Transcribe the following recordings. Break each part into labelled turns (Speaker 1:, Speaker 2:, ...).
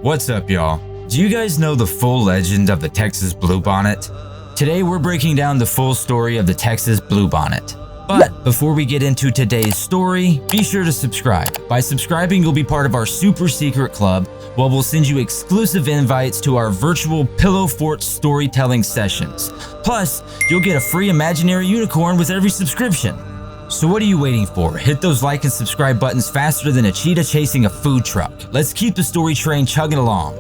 Speaker 1: What's up, y'all? Do you guys know the full legend of the Texas Bluebonnet? Today we're breaking down the full story of the Texas Bluebonnet. But before we get into today's story, be sure to subscribe. By subscribing, you'll be part of our super secret club, where we'll send you exclusive invites to our virtual Pillow Fort storytelling sessions. Plus, you'll get a free imaginary unicorn with every subscription. So what are you waiting for? Hit those like and subscribe buttons faster than a cheetah chasing a food truck. Let's keep the story train chugging along.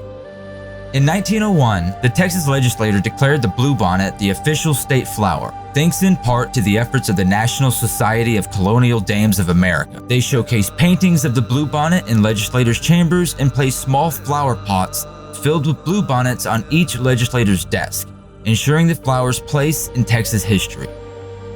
Speaker 1: In 1901, the Texas Legislature declared the bluebonnet the official state flower, thanks in part to the efforts of the National Society of Colonial Dames of America. They showcased paintings of the bluebonnet in legislators' chambers and placed small flower pots filled with bluebonnets on each legislator's desk, ensuring the flower's place in Texas history.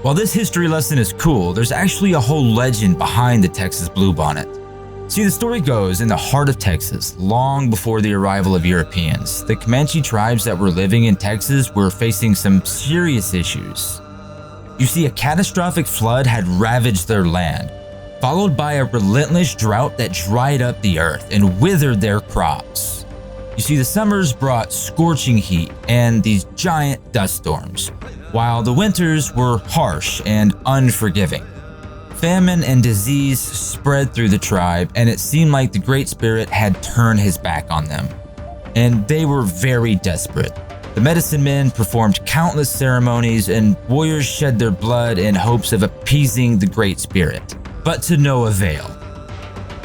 Speaker 1: While this history lesson is cool, there's actually a whole legend behind the Texas Bluebonnet. See, the story goes, in the heart of Texas, long before the arrival of Europeans, the Comanche tribes that were living in Texas were facing some serious issues. You see, a catastrophic flood had ravaged their land, followed by a relentless drought that dried up the earth and withered their crops. You see, the summers brought scorching heat and these giant dust storms, while the winters were harsh and unforgiving. Famine and disease spread through the tribe, and it seemed like the Great Spirit had turned his back on them. And they were very desperate. The medicine men performed countless ceremonies, and warriors shed their blood in hopes of appeasing the Great Spirit, but to no avail.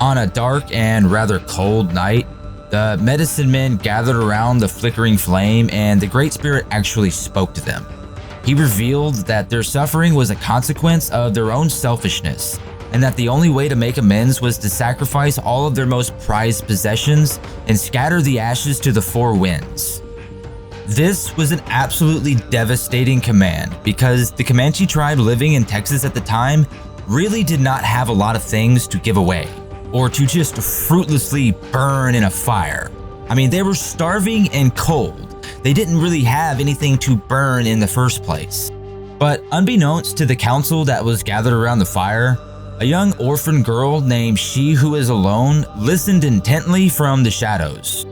Speaker 1: On a dark and rather cold night, the medicine men gathered around the flickering flame, and the Great Spirit actually spoke to them. He revealed that their suffering was a consequence of their own selfishness, and that the only way to make amends was to sacrifice all of their most prized possessions and scatter the ashes to the four winds. This was an absolutely devastating command, because the Comanche tribe living in Texas at the time really did not have a lot of things to give away, or to just fruitlessly burn in a fire. I mean, they were starving and cold. They didn't really have anything to burn in the first place. But unbeknownst to the council that was gathered around the fire, a young orphan girl named She Who Is Alone listened intently from the shadows.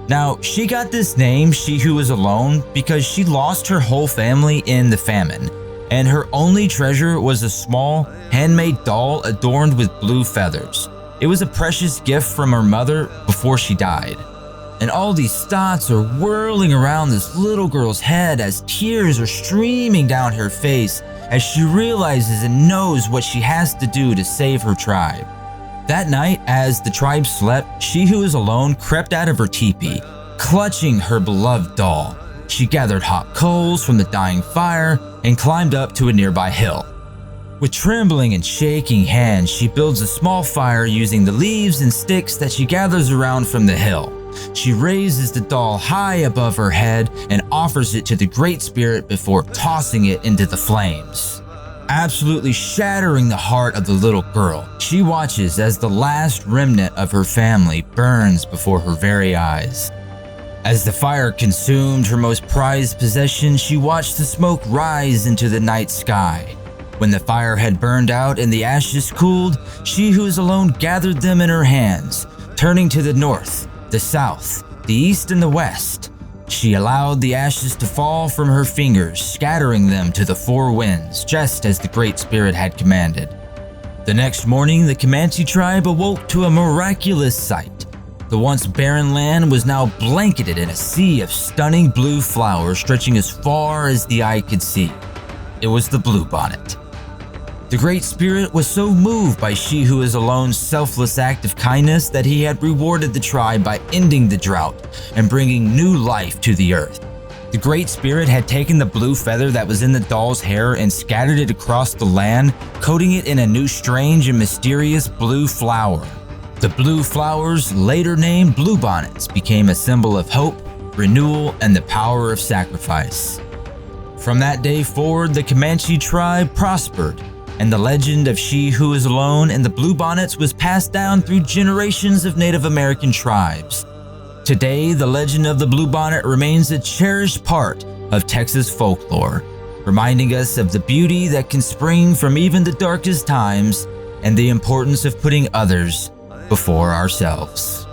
Speaker 1: Now, she got this name, She Who Is Alone, because she lost her whole family in the famine, and her only treasure was a small, handmade doll adorned with blue feathers. It was a precious gift from her mother before she died. And all these thoughts are whirling around this little girl's head as tears are streaming down her face as she realizes and knows what she has to do to save her tribe. That night, as the tribe slept, She Who Is Alone crept out of her teepee, clutching her beloved doll. She gathered hot coals from the dying fire and climbed up to a nearby hill. With trembling and shaking hands, she builds a small fire using the leaves and sticks that she gathers around from the hill. She raises the doll high above her head and offers it to the Great Spirit before tossing it into the flames. Absolutely shattering the heart of the little girl, she watches as the last remnant of her family burns before her very eyes. As the fire consumed her most prized possession, she watched the smoke rise into the night sky. When the fire had burned out and the ashes cooled, She Who Is Alone gathered them in her hands, turning to the north, the south, the east, and the west. She allowed the ashes to fall from her fingers, scattering them to the four winds, just as the Great Spirit had commanded. The next morning, the Comanche tribe awoke to a miraculous sight. The once barren land was now blanketed in a sea of stunning blue flowers stretching as far as the eye could see. It was the Bluebonnet. The Great Spirit was so moved by She Who Is Alone's selfless act of kindness that he had rewarded the tribe by ending the drought and bringing new life to the earth. The Great Spirit had taken the blue feather that was in the doll's hair and scattered it across the land, coating it in a new strange and mysterious blue flower. The blue flowers, later named Bluebonnets, became a symbol of hope, renewal, and the power of sacrifice. From that day forward, the Comanche tribe prospered, and the legend of She Who Is Alone and the Bluebonnets was passed down through generations of Native American tribes. Today, the legend of the Bluebonnet remains a cherished part of Texas folklore, reminding us of the beauty that can spring from even the darkest times and the importance of putting others before ourselves.